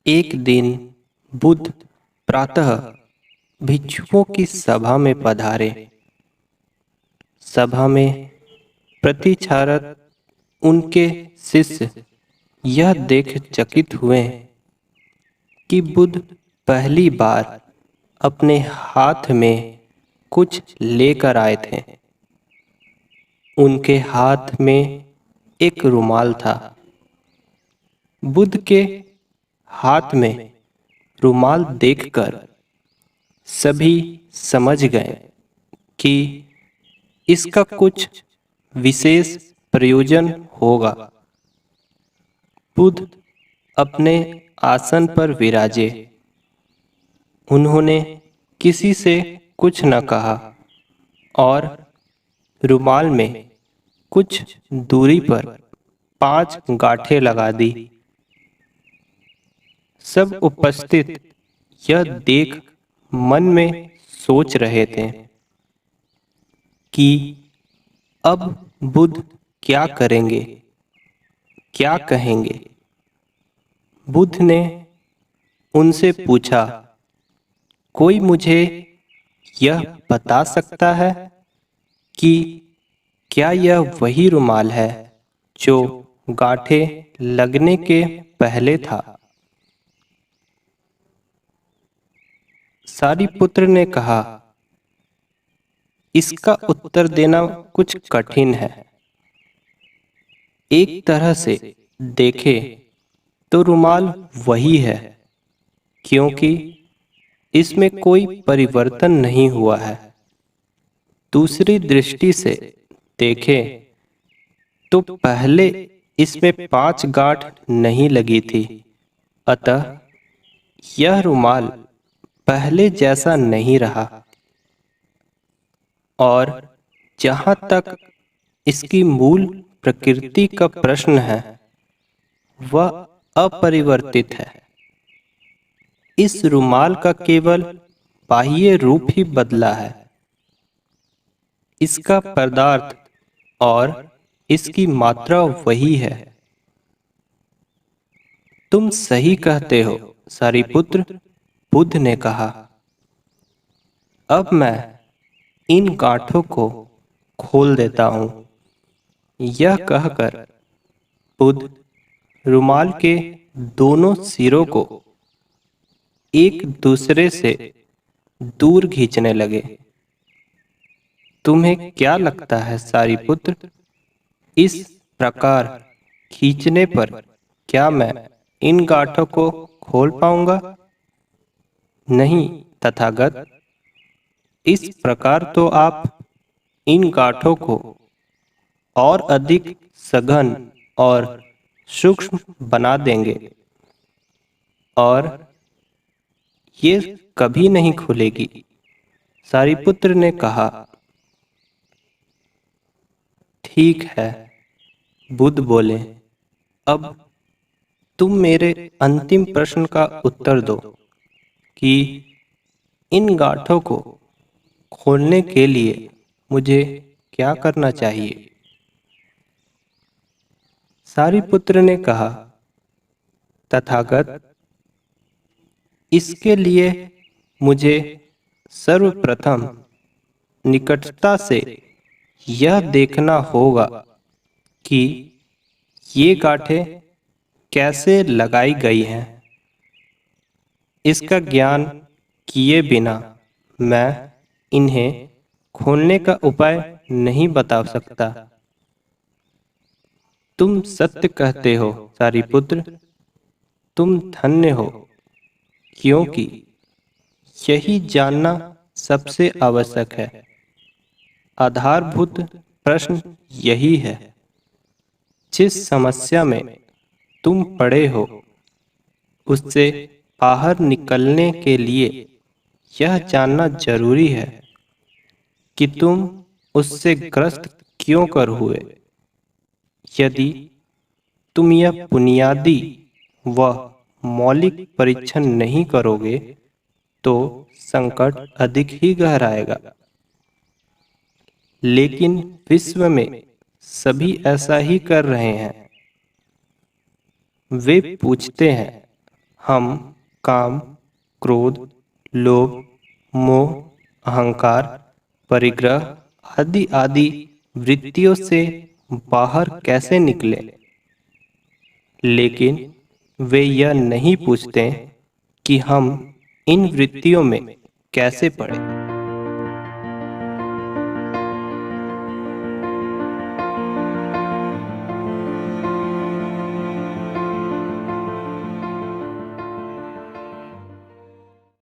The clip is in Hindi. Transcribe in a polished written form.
एक दिन बुद्ध प्रातः भिक्षुओं की सभा में पधारे। सभा में प्रतिचारक उनके शिष्य यह देख चकित हुए कि बुद्ध पहली बार अपने हाथ में कुछ लेकर आए थे। उनके हाथ में एक रुमाल था। बुद्ध के हाथ में रुमाल देखकर सभी समझ गए कि इसका कुछ विशेष प्रयोजन होगा। बुद्ध अपने आसन पर विराजे। उन्होंने किसी से कुछ न कहा और रुमाल में कुछ दूरी पर 5 गांठें लगा दी। सब उपस्थित यह देख मन में सोच रहे थे कि अब बुद्ध क्या करेंगे, क्या कहेंगे। बुद्ध ने उनसे पूछा, कोई मुझे यह बता सकता है कि क्या यह वही रुमाल है जो गांठें लगने के पहले था? सारिपुत्र ने कहा, इसका उत्तर देना कुछ कठिन है। एक तरह से देखे तो रुमाल वही है, क्योंकि इसमें कोई परिवर्तन नहीं हुआ है। दूसरी दृष्टि से देखें तो पहले इसमें 5 गांठ नहीं लगी थी, अतः यह रुमाल पहले जैसा नहीं रहा। और जहाँ तक इसकी मूल प्रकृति का प्रश्न है, वह अपरिवर्तित है। इस रुमाल का केवल बाह्य रूप ही बदला है। इसका पदार्थ और इसकी मात्रा वही है। तुम सही कहते हो सारिपुत्र, बुद्ध ने कहा। अब मैं इन गांठों को खोल देता हूँ। यह कहकर बुद्ध रुमाल के दोनों सिरों को एक दूसरे से दूर खींचने लगे। तुम्हें क्या लगता है सारिपुत्र, इस प्रकार खींचने पर क्या मैं इन गांठों को खोल पाऊंगा? नहीं तथागत, इस प्रकार तो आप इन गांठों को और अधिक सघन और सूक्ष्म बना देंगे और ये कभी नहीं खुलेगी। सारिपुत्र ने कहा, ठीक है। बुद्ध बोले, अब तुम मेरे अंतिम प्रश्न का उत्तर दो कि इन गांठों को खोलने के लिए मुझे क्या करना चाहिए? सारिपुत्र ने कहा, तथागत, इसके लिए मुझे सर्वप्रथम निकटता से यह देखना होगा कि ये गांठें कैसे लगाई गई हैं। इसका ज्ञान किए बिना मैं इन्हें खोलने का उपाय नहीं बता सकता। तुम सत्य कहते हो सारिपुत्र, तुम धन्य हो, क्योंकि यही जानना सबसे आवश्यक है। आधारभूत प्रश्न यही है। जिस समस्या में तुम पड़े हो, उससे बाहर निकलने के लिए यह जानना जरूरी है कि तुम उससे ग्रस्त क्यों कर हुए। यदि तुम यह बुनियादी व मौलिक परीक्षण नहीं करोगे तो संकट अधिक ही गहराएगा। लेकिन विश्व में सभी ऐसा ही कर रहे हैं। वे पूछते हैं, हम काम, क्रोध, लोभ, मोह, अहंकार, परिग्रह आदि आदि वृत्तियों से बाहर कैसे निकलें? लेकिन वे यह नहीं पूछते कि हम इन वृत्तियों में कैसे पड़े।